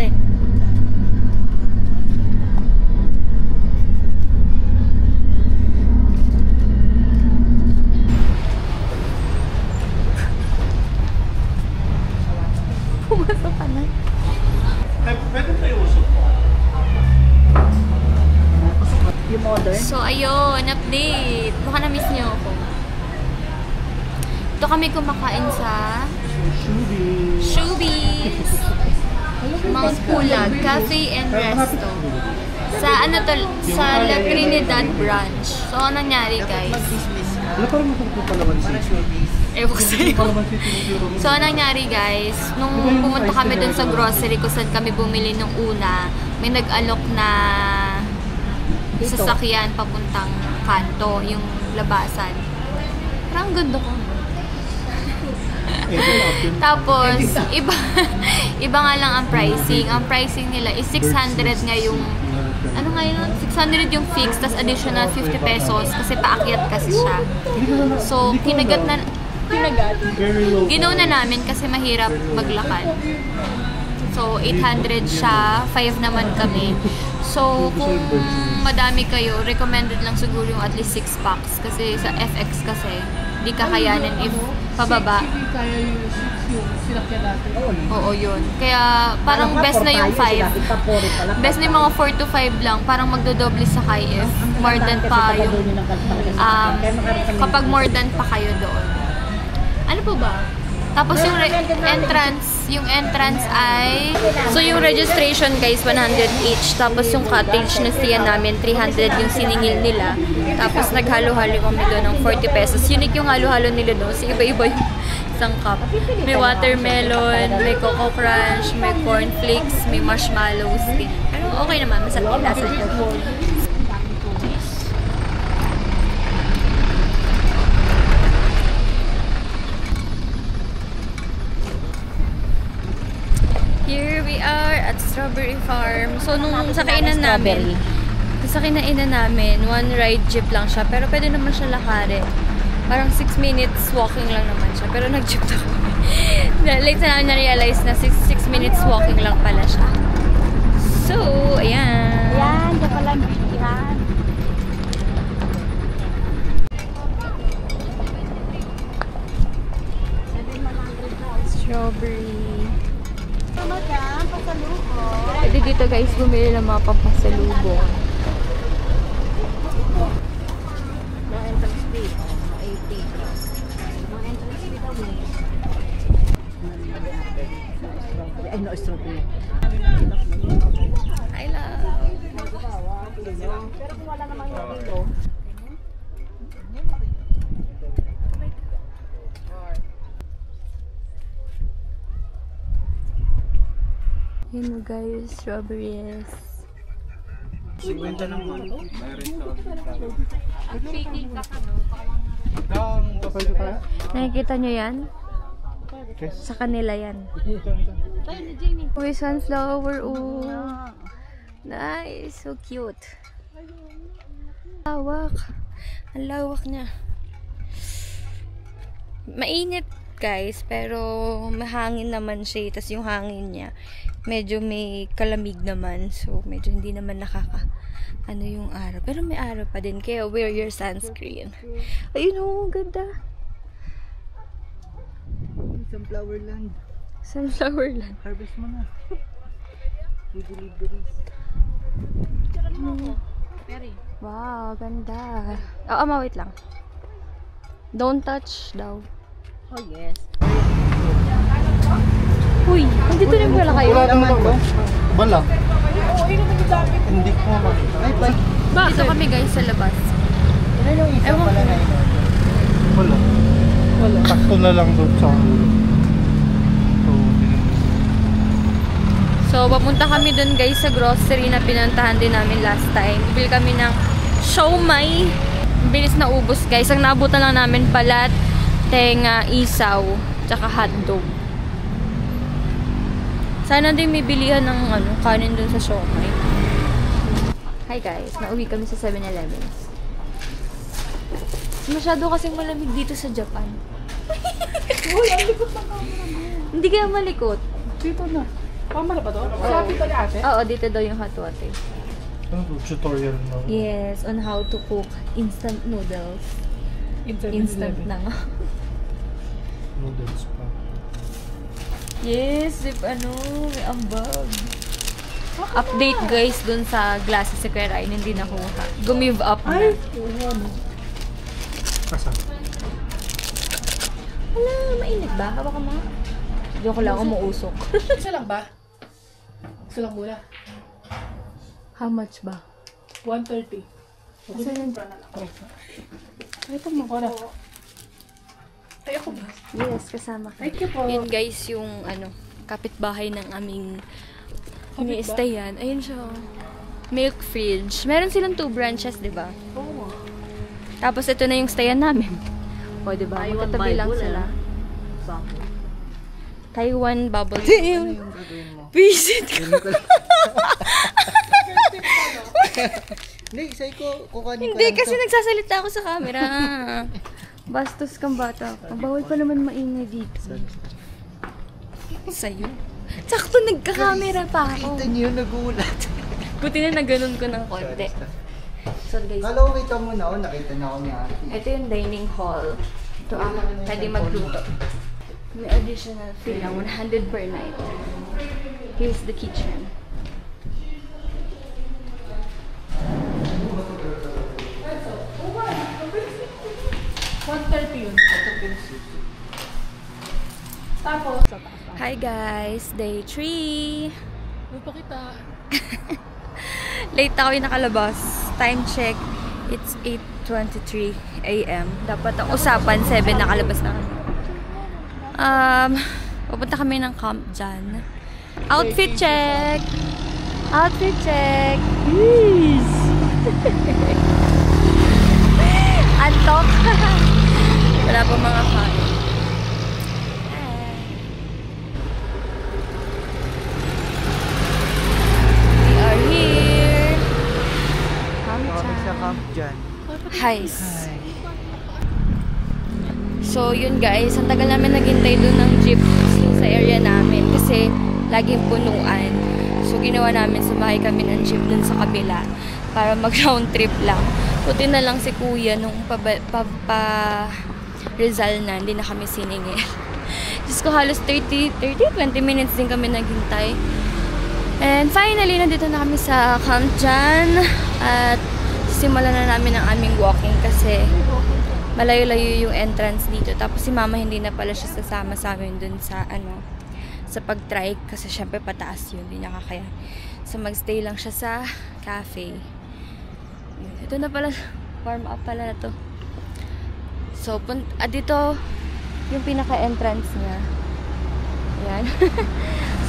ate. Pumasok ka na. Pwede tayo usok po. Yung modern? So, ayun, update. Baka na-miss niyo ako. Ito kami kumakain sa Showbiz. Mount Pulag Cafe and Resto. Sa ano to? Sa La Trinidad branch. So, ano nangyari, guys? Ano parang matulog pa naman Ewan ko sa'yo. So, ano nangyari, guys? Nung pumunta kami dun sa grocery kung saan kami bumili nung una, may nag-alok na sasakyan papuntang kanto, yung labasan. Parang ganda ko. Tapos, iba nga lang ang pricing. Ang pricing nila is 600 nga yung, ano nga yun? 600 yung fix, tas additional 50 pesos kasi paakyat kasi siya. So, ginaw na namin kasi mahirap maglakad. So, 800 siya, 5 naman kami. So, kung madami kayo, recommended lang siguro yung at least 6 packs. Kasi sa FX kasi, di kakayanin if pababa. Kaya yung 6 yung sinakyan natin. Oo, yun. Kaya parang best na yung 5. Best na yung mga 4 to 5 lang. Parang magdodoble sa kay if more than pa yung kapag more than pa kayo doon. Ano po ba? Tapos yung entrance ay, so yung registration guys 100 each, tapos yung cottage na siya namin 300 yung siningil nila, tapos naghalo-halo kami doon ng 40 pesos. Unique yung halo-halo nila doon, so iba-iba yung isang cup. May watermelon, may coco crunch, may cornflakes, may marshmallows din. Pero okay naman, masarap yung lasa niya. Here we are at Strawberry Farm. So, nung sa kainan namin, one ride jeep lang siya. Pero pwede naman siya lakarin. Parang 6 minutes walking lang naman siya. Pero nag-jeep na kami. Late na na-realize na 6 minutes walking lang pala siya. So, ayan. Ayan, dyan pala ang bihan. Strawberry. Madam, pasalubong. Pwede dito guys bumili ng mga pampasalubong. No entrance fee. 80. No entrance fee daw eh. Ay, no strawberry. I love. Pero kung wala namang dito. Yun mo guys, strawberries. 50 naman. Nakikita nyo yan? Sa kanila yan. Uy, sunflower, oh. Nice, so cute. Lawak. Ang lawak niya. Mainit guys, pero mahangin naman siya. Tapos yung hangin niya, medyo may kalamig naman. So, medyo hindi naman ano yung araw. Pero may araw pa din. Kaya wear your sunscreen. Ayun oh, ganda. Sunflower land. Sunflower land. Harvest mo na. With deliveries. Wow, ganda. Oo, wait lang. Don't touch daw. Oh, yes. Uy, nandito rin pala kayo. Wala naman to. Bala. Hindi ko makita. Ay, bye. Dito kami guys sa labas. Ewan ko. Wala. Wala. Takto na lang doon sa So, papunta kami dun guys sa grocery na pinuntahan din namin last time. Bibili kami ng siomai. Bilis na ubos guys. Ang naabutan lang namin palat, tenga, isaw, tsaka hotdog. Sana din may bilihan ng kanin dun sa siomai. Hi guys, nauwi kami sa 7-Eleven. Masyado kasing malamig dito sa Japan. Uy, ang likot ng camera mo. Hindi kaya malikot. dito na. Pamala ba to? Sabi ba ni ate? Oo, dito daw yung hot water. Ano to? Tutorial na. Yes, on how to cook instant noodles. Instant na nga. Noodles pa. Yes, if ano, may ambag. Update guys dun sa glasses si Kuya Ryan, hindi nakuha. Gumive up na. Asa? Wala, mainit ba? Hawak ka mga. Joke lang, umuusok. Isa lang ba? Isa lang muna. How much ba? 130. Asa yun? Ito mo ko na. Ay, ako ba? Yes, kasama ka. Thank you po. Yun guys, yung ano, kapitbahay ng aming ini-stayan. Ayun siya. Milk fridge. Meron silang 2 branches, di ba? Oo. Tapos ito na yung stayan namin. O, di ba? Magkatabi lang sila. Taiwan bubble. Damn! Visit ko. Hindi, say ko, kukanin ko Hindi, lang kasi to. nagsasalita ako sa camera. Bastos kang bata. Bawal pa naman maingay dito. Sa'yo? Sakto nagka-camera pa ako. Kita niyo, nagulat. Buti na naganon ko ng konti. So guys, Kala ko kita mo na ako, nakita na ako ni ate. ito yung dining hall. Ito ang pwede magluto. May additional fee na 100 per night. Here's the kitchen. $130 yun. Tapos, sa taas. Hi guys! Day 3! May pakita. Late ako yung nakalabas. Time check. It's 8:23 AM. Dapat ang usapan, 7 nakalabas na kami. Pupunta kami ng camp dyan. Outfit check! Outfit check! Yes! Antok! Wala pa mga kain. We are here! Camp Sa dyan. camp dyan. Hi. So, yun guys, ang tagal namin naghintay doon ng jeep sa area namin kasi laging punuan. So, ginawa namin, sumakay kami ng jeep dun sa kabila para mag-round trip lang. Puti na lang si kuya nung Rizal na, hindi na kami siningil. Diyos ko, halos 20 minutes din kami naghintay. And finally, nandito na kami sa camp dyan. At simulan na namin ang aming walking kasi malayo-layo yung entrance dito. Tapos si mama hindi na pala siya sasama sa amin dun sa sa pag-trike kasi syempre pataas yun, hindi niya kakaya. So magstay lang siya sa cafe. Ito na pala, warm up pala na to. So dito yung pinaka-entrance niya. Ayan.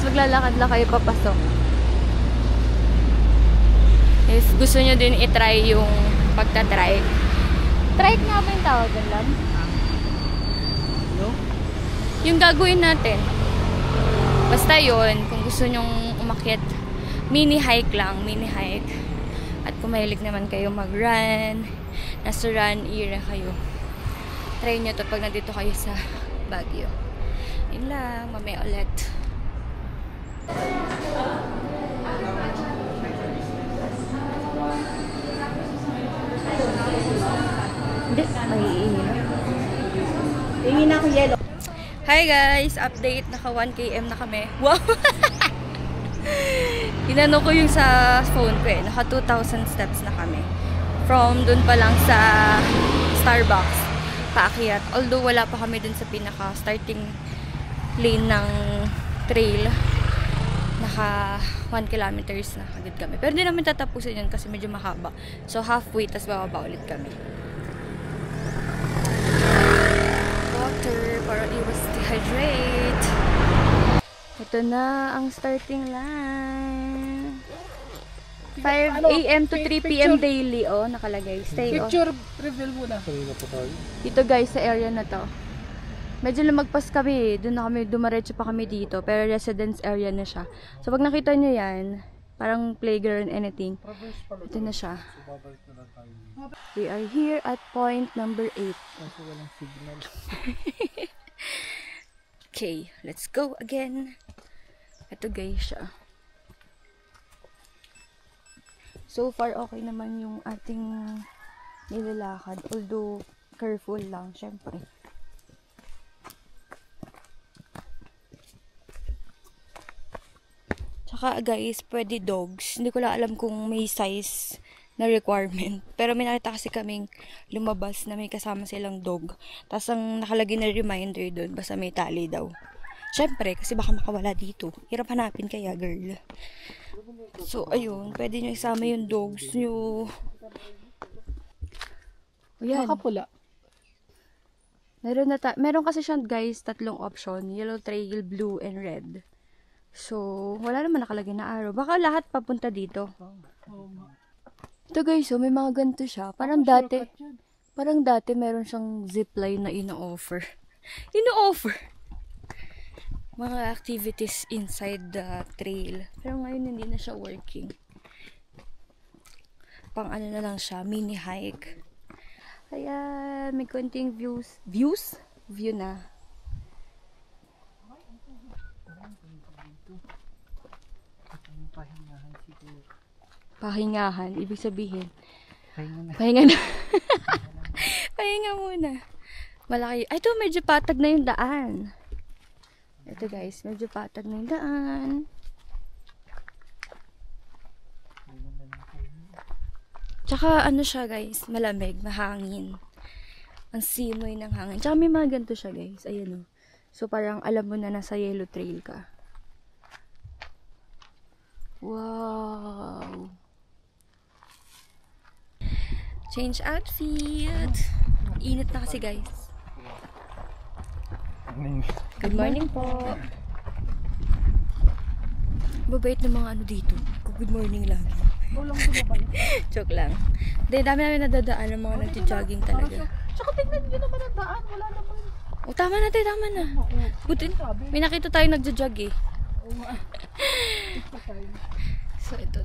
So maglalakad lang kayo papasok. If gusto nyo din i-try yung pagta-trike. Trike nga ba yung tawag doon, Lab? No? Yung gagawin natin. Basta yun, kung gusto nyong umakyat, mini hike lang, mini hike. At kung mahilig naman kayo mag-run, nasa run era kayo, try nyo to pag nandito kayo sa Baguio. Yun lang, mamaya ulit. Hindi, maiinom. Tingin na ako yellow. Hi guys! Update, naka 1 km na kami. Wow! Inano ko yung sa phone ko eh. Naka 2,000 steps na kami. From dun pa lang sa Starbucks, paakyat. Although wala pa kami dun sa pinaka starting lane ng trail. Naka 1 kilometers na agad kami. Pero di namin tatapusin yun kasi medyo mahaba. So halfway, tas bababa ulit kami. Water para iwas dehydrate. Ito na ang starting line. 5 AM to 3 PM daily, oh, nakalagay. Stay on. Picture reveal muna. Kanina pa tayo. Dito guys, sa area na to. Medyo lumagpas kami. Doon na kami, dumaretso pa kami dito. Pero residence area na siya. So pag nakita nyo yan, parang playground anything. Ito na siya. Babalik na lang tayo. We are here at point number 8. Kasi walang signal. Okay, let's go again. Ito guys siya. So far, okay naman yung ating nilalakad. Although, careful lang, syempre. Tsaka guys, pwede dogs. Hindi ko lang alam kung may size na requirement. Pero may nakita kasi kaming lumabas na may kasama silang dog. Tapos ang nakalagay na reminder doon, basta may tali daw. Syempre, kasi baka makawala dito. Hirap hanapin kaya, girl. So, ayun. Pwede nyo isama yung dogs nyo. Ayan. Nakapula. Meron kasi siyang, guys, 3 option. Yellow trail, blue, and red. So, wala naman nakalagay na arrow. Baka lahat papunta dito. Ito, guys, so, may mga ganito siya. Parang dati meron siyang zipline na ino-offer. Mga activities inside the trail. Pero ngayon hindi na siya working. Pang ano na lang siya, mini hike. Ayan, may konting views. View na. Pahingahan, ibig sabihin. Pahinga na. Pahinga muna. Malaki. Ay, ito medyo patag na yung daan. Ito guys, medyo patag na yung daan. Tsaka ano siya guys, malamig, mahangin. Ang simoy ng hangin. Tsaka may mga ganito siya guys, ayun o. So parang alam mo na nasa yellow trail ka. Wow! Change outfit! Init na kasi guys. Good morning po. Babait ng mga ano dito. Good morning lagi. Joke lang. Dami namin nadadaan ng mga nagjo-jogging talaga. Tsaka tingnan nyo naman ang daan. Wala naman. Oh, tama na tayo, tama na. Butin. May nakita tayo nagjo-jog eh. So, ito.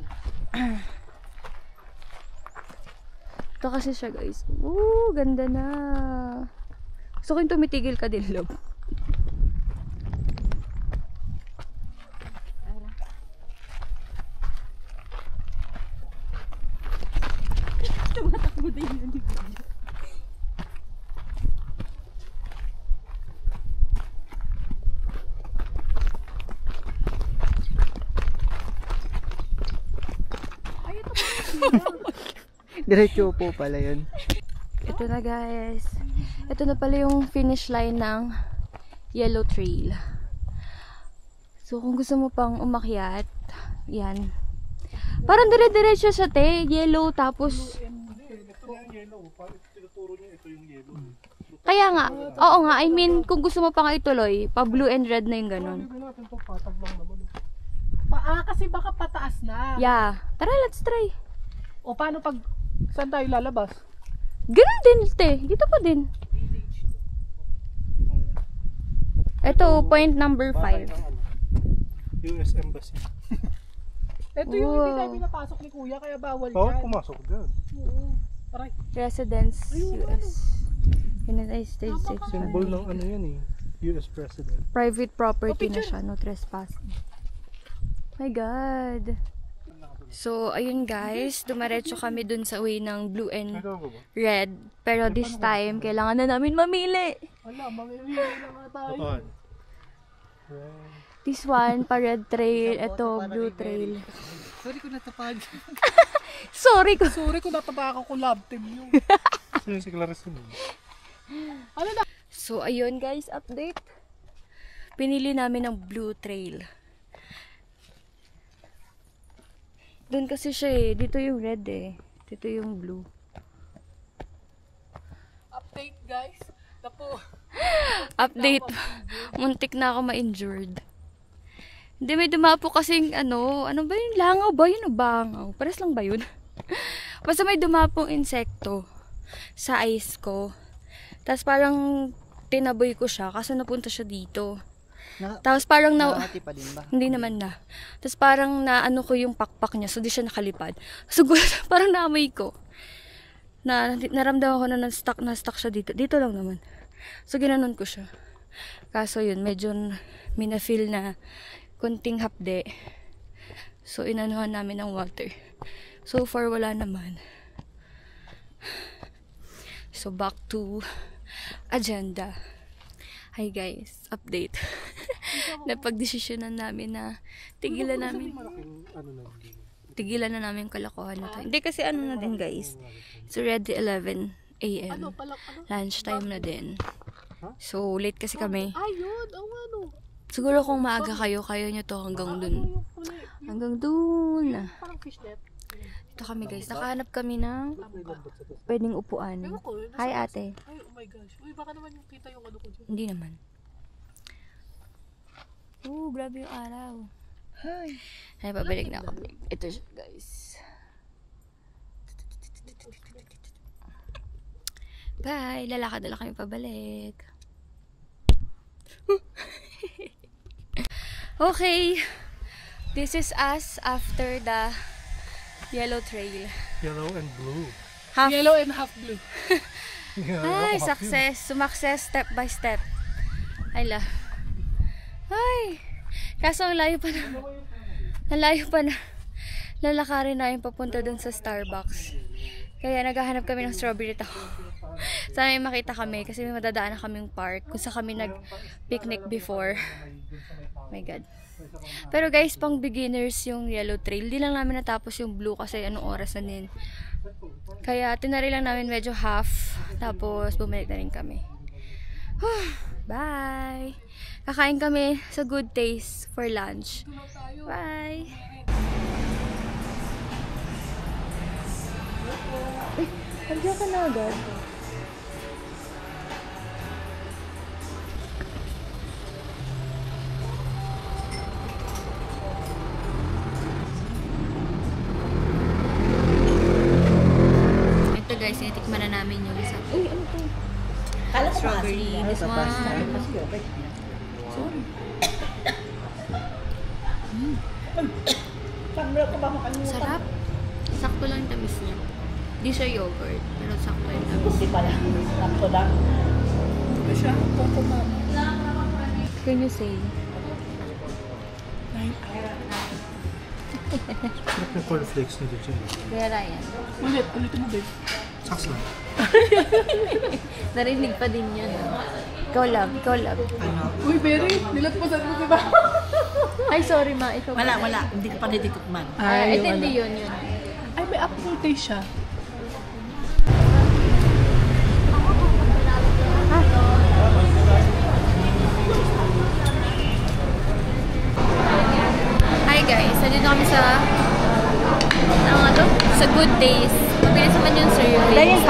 Ito kasi siya guys. Ganda na. Gusto ko yung tumitigil ka din, love. Tumatakbo din yun. Diretso po pala yun. Ito na guys. Ito na pala yung finish line ng Yellow Trail. So kung gusto mo pang umakyat, yan. Parang dire-diretso siya te. Yellow tapos... Kaya nga. Oo nga. I mean, kung gusto mo pang ituloy, pa blue and red na yung ganun. Kasi baka pataas na. Yeah. Tara, let's try. O paano pag saan tayo lalabas? Ganun din, te. Dito pa din. Ito, point number 5. US Embassy. Ito yung hindi tayo pinapasok ni Kuya, kaya bawal dyan. Oo, pumasok dyan. Oo. Aray. Residence, US. United States. Symbol ng ano yan eh. US President. Private property na siya. No trespassing. My God. So, ayun guys, dumaretso kami dun sa way ng blue and red. Pero this time, kailangan na namin mamili. Wala, mamili na nga tayo. This one, pa red trail. Ito, blue trail. Sorry ko natapag. Sorry ko natapakan ko love team yun. Sino si Clarissa mo? Ano na? So, ayun guys, update. Pinili namin ng blue trail. Doon kasi siya eh. Dito yung red eh. Dito yung blue. Update guys. Tapo. Update. Muntik na ako ma-injured. Hindi, may dumapo kasing ano ba yun? Langaw ba yun o bangaw? Pares lang ba yun? Basta may dumapong insekto sa eyes ko. Tapos parang tinaboy ko siya kasi napunta siya dito. Tapos parang pa din ba? Hindi naman na. Tapos parang naano ko yung pakpak niya, so di siya nakalipad. So parang naamoy ko. Naramdaman ko na na-stuck siya dito. Dito lang naman. So ginanon ko siya. Kaso yun, medyo may na-feel na konting hapde. So, inanuhan namin ng water. So far, wala naman. So, back to agenda. Hi guys, update. Napag-desisyonan namin na tigilan namin. Tigilan na namin yung kalokohan na to. Hindi kasi ano na din guys. It's already 11 AM. Lunch time na din. So, late kasi kami. Siguro kung maaga kayo, kaya nyo to hanggang dun. Hanggang dun. Ito kami guys. Nakahanap kami ng pwedeng upuan. Hi ate. Ay, oh my gosh. Uy, baka naman yung kita yung ano ko dyan. Hindi naman. Grabe yung araw. Ay, pabalik na ako. Ito siya guys. Bye! Lalakad na lang kami pabalik. Okay. This is us after the yellow trail. Yellow and blue. Half. Yellow and half blue. Ay, success. Sumakses step by step. Ay, Ay. Kaso ang layo pa na. Ang layo pa na. Lalakarin na yung papunta dun sa Starbucks. Kaya naghahanap kami ng strawberry taho. Sana may makita kami kasi may madadaan na kaming park kung saan kami nag-picnic before. Oh my God. Pero guys, pang beginners yung yellow trail. Di lang namin natapos yung blue kasi anong oras na din. Kaya tinari lang namin medyo half. Tapos bumalik na rin kami. Bye! Kakain kami sa Good Taste for lunch. Bye! Uy, nandiyan ka na agad. Ito guys, itikman na namin yung isa. Uy, ano to? Strawberry. This one. Sarap. Sakto lang yung tamis niya. Hindi siya yogurt, pero sakto yung tamis. Hindi pala. Sakto lang. Ano siya? Coco mama. Can you say? Sarap yung cornflakes nito dyan. Kaya Ryan. Ulitin mo babe. Saks lang. Narinig pa din yun. Ikaw love. Uy, Berry, nilatpasan mo diba? Ay, sorry ma. Ikaw Wala. Hindi ko pa natitikman. Ay, hindi yun. Ay, may aftertaste siya. Hi guys, nandito kami sa sa Good Days. Mabilis naman yung service.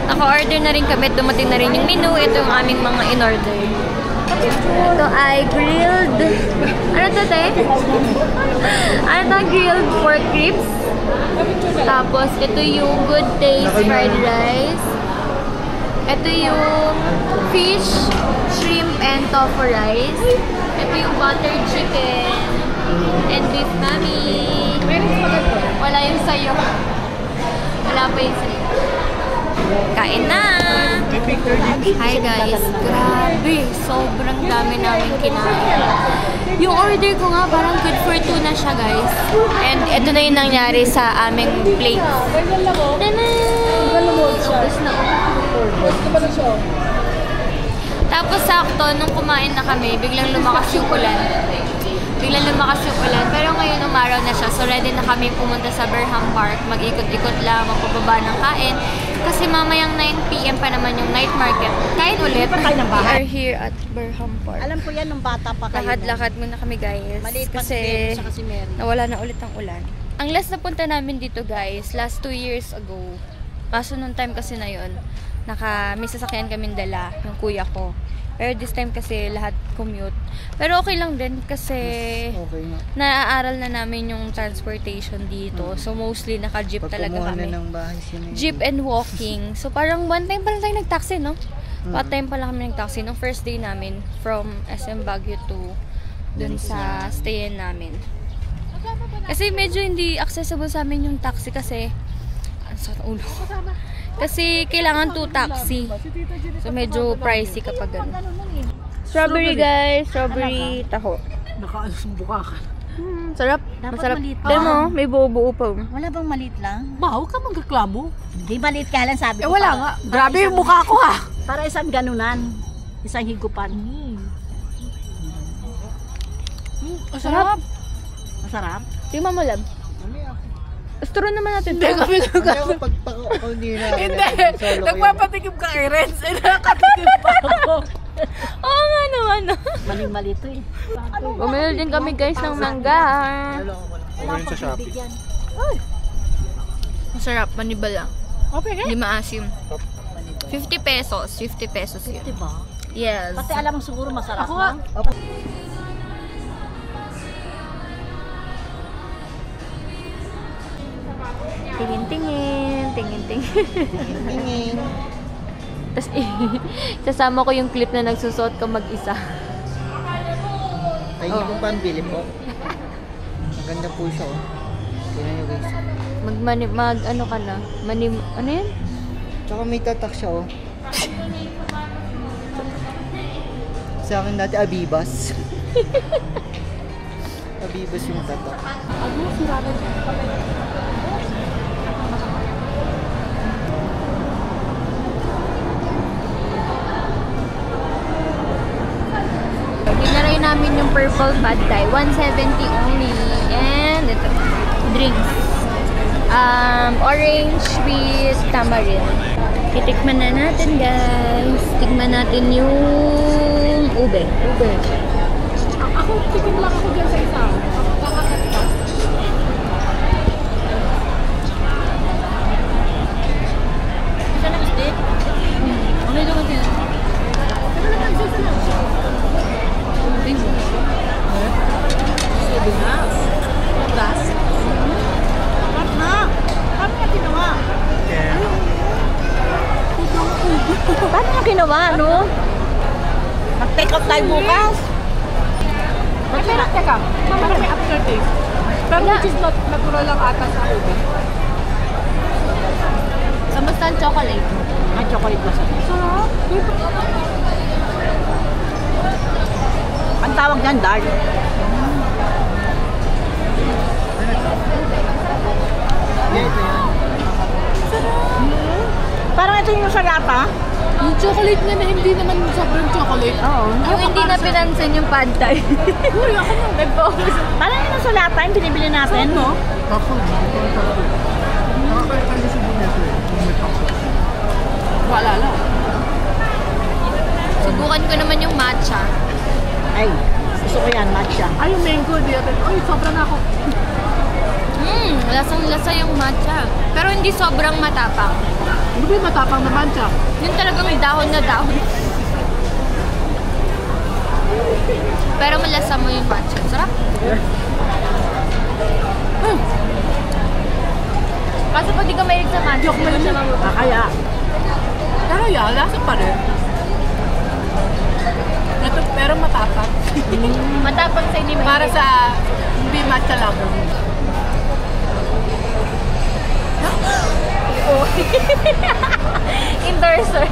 Naka-order na rin kami at dumating na rin yung menu. Ito yung aming mga in-order. Ito ay grilled. Ano to, te? Ano to? Grilled pork ribs. Tapos, ito yung Good Taste fried rice. Ito yung fish, shrimp, and tofu rice. Ito yung buttered chicken. And beef mami. Wala yung sayo. Wala pa yung sayo. Kain na! Hi guys, grabe! Sobrang dami namin kinain. Yung order ko nga, parang good for 2 na siya guys. And ito na yung nangyari sa aming plate. Tapos sakto, nung kumain na kami, biglang lumakas yung ulan. Pero ngayon umaraw na siya. So ready na kami pumunta sa Berham Park. Mag-ikot-ikot lang, magpababa ng kain. Kasi mamayang 9 PM pa naman yung night market. Kain ulit. We are here at Berham Park. Alam ko yan nung bata pa kayo. Lakad-lakad muna kami guys. Maliit pa kasi si Mary. nawala na ulit ang ulan. Ang last na punta namin dito guys, last 2 years ago. Kaso nung time kasi na yun, may sasakyan kaming dala, yung kuya ko. Pero this time kasi lahat commute. Pero okay lang din kasi naaaral na namin yung transportation dito. So mostly naka-jeep talaga kami. Jeep and walking. So parang one time pa lang tayo nag-taxi, no? One time pa lang kami nag-taxi nung first day namin from SM Baguio to dun sa stayan namin. Kasi medyo hindi accessible sa amin yung taxi kasi sa ulo. Kasi kailangan 2 taxi. So medyo pricey kapag gano'n. Strawberry guys, strawberry taho. Nakaalusumbuka ka. Sarap. Dapat Masarap. maliit pa. Tignan mo, may buo-buo pa. Wala bang maliit lang? Ma, huwag ka magreklamo. Hindi maliit ka lang sabi Eh ko. wala para- nga. Grabe yung mukha ko ha. Para isang ganunan. Isang higupan. Masarap. Masarap. Tingnan mo, lab. Straw naman natin. Hindi kami Ano pagpakakundi na. Hindi. Nagpapatikim ka kay Renz. Eh, nakakatikim pa ako. Oo nga naman. Maling-mali to eh. Bumili din kami guys ng mangga. Ano sa Shopee? Masarap, manibal lang. Okay ka? Hindi maasim. 50 pesos. 50 pesos yun. Diba? Yes. Pati alam mo siguro masarap. Ako nga. no? Tingin-tingin. Tingin-tingin. Tingin. Tapos sasama ko yung clip na nagsusuot ka mag-isa. Ay, hindi kong pambili po. Maganda po siya oh. Tingnan nyo guys. Ano ka na? Ano yan? Tsaka may tatak siya oh. Sa akin dati Abibas. Abibas yung tatak. Dinaray namin yung purple pad thai. 170 only. And ito. Drinks. Orange with tamarind. Titikman na natin guys. Tikman natin yung ube. Ako, tikim lang ako dyan sa isa. Kakakit ka. Isa ng steak. Ano yung natin? Pero lang isa lang. Sabi na. Gas. Sarap na. Sarap na ginawa. Paano mo ginawa, no? Mag-take off tayo bukas. Ay, pero teka. Parang may aftertaste. Pero which is not natural lang ata sa ube. Kamusta ang chocolate? May chocolate ba sarap? Sarap. Ang tawag niyan, dark. Yeah, ito yan. Parang ito yung sa lata. Yung chocolate niya na hindi naman sobrang chocolate. Oo. Yung hindi na pinansin yung pad thai. Uy, ako na. Nag-focus. Parang yun ang sa lata, yung binibili natin. No? Ako, nakakaya si Bineto eh. Wala lang. Subukan ko naman yung matcha. Ay, gusto ko yan, matcha. Ay, yung mango, di natin. Uy, sobra na ako. Lasang-lasa yung matcha. Pero hindi sobrang matapang. Ano ba yung matapang naman siya? Yung talagang dahon na dahon. Pero malasa mo yung matcha. Sarap. Kaso pag di ka mahilig sa matcha, hindi mo siya mamumula. Kaya, Pero yan, lasa pa rin. Ito, pero matapang. Matapang sa hindi Para mahilig. sa hindi matcha lover. Endorser.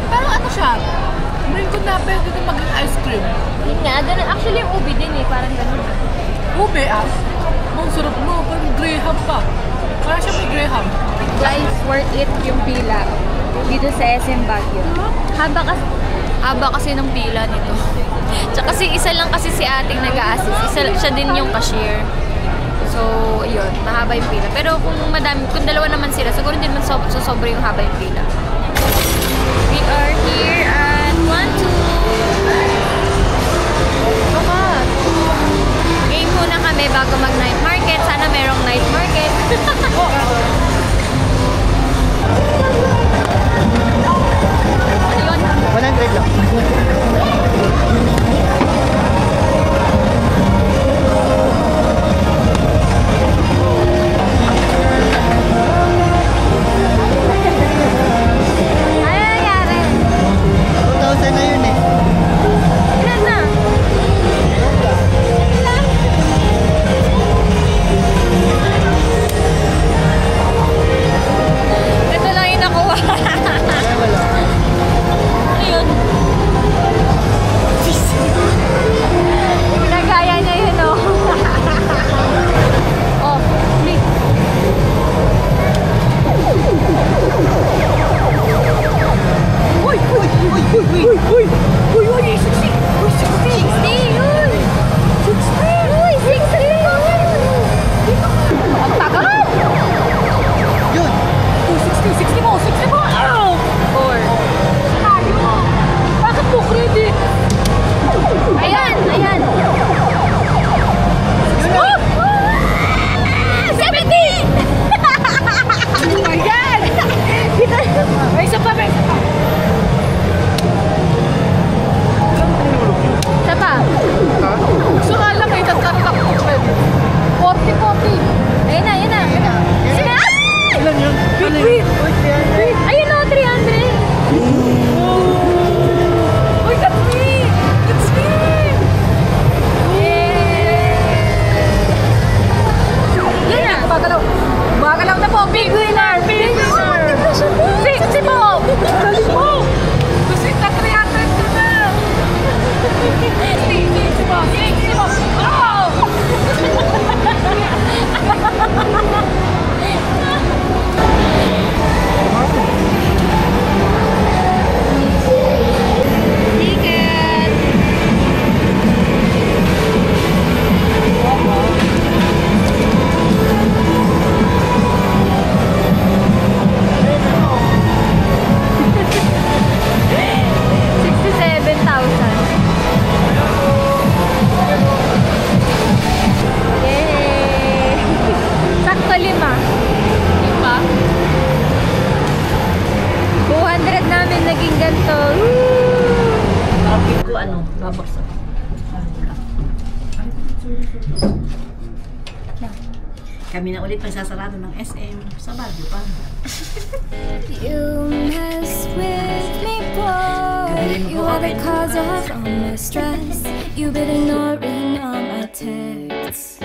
Parang ano siya? Mango na pwede din maging ice cream. Yun nga, ganun. Actually yung ubi din eh. Parang ganun. Ube Ang sarap mo, parang graham pa. Parang siya may graham. Guys, worth it yung pila. Dito sa SM Baguio. Haba kasi ng pila nito. Tsaka kasi isa lang kasi si ating nag-a-assist. Siya din yung cashier. So, yun, mahaba yung pila. Pero kung dalawa naman sila, siguro hindi naman sobra yung haba yung pila. We are here at 1-2. Come on! Game muna kami bago mag-night market. Sana merong night market. Ayun. 100 lang. Ano nangyari? Uy, 60! Uy, 60! 60! Uy! 60! Uy! 60! Ang tagal! Yun! 60! 60 mo! 60 mo! Ow! 4. Tayo! Bakit mo credit? Ayan! Ayan! Ah! 70! Ayan! May isa pa, may isa pa. Isa pa. Gusto nga lang eh, nagkaroon ako ng credit. 40. Ayun na, ayun na. Sige! Ah! Ilan yun? Wait! Ayun o, 300! Uy, that's me! That's me! Yun na! Magalaw! Magalaw na po! Big winner! Big winner! 60 mo! Galing mo! Kasi na 300 ko na! 60 mo! 60 mo! Oh! Ticket! Yay! Sakto 5. Diba? 200 namin naging ganito. Kapit ko ano, babaksak. Kami na ulit magsasarado ng SM sa Baguio pa. You mess with me, boy. You are the cause of all my stress. You've been ignoring all my texts.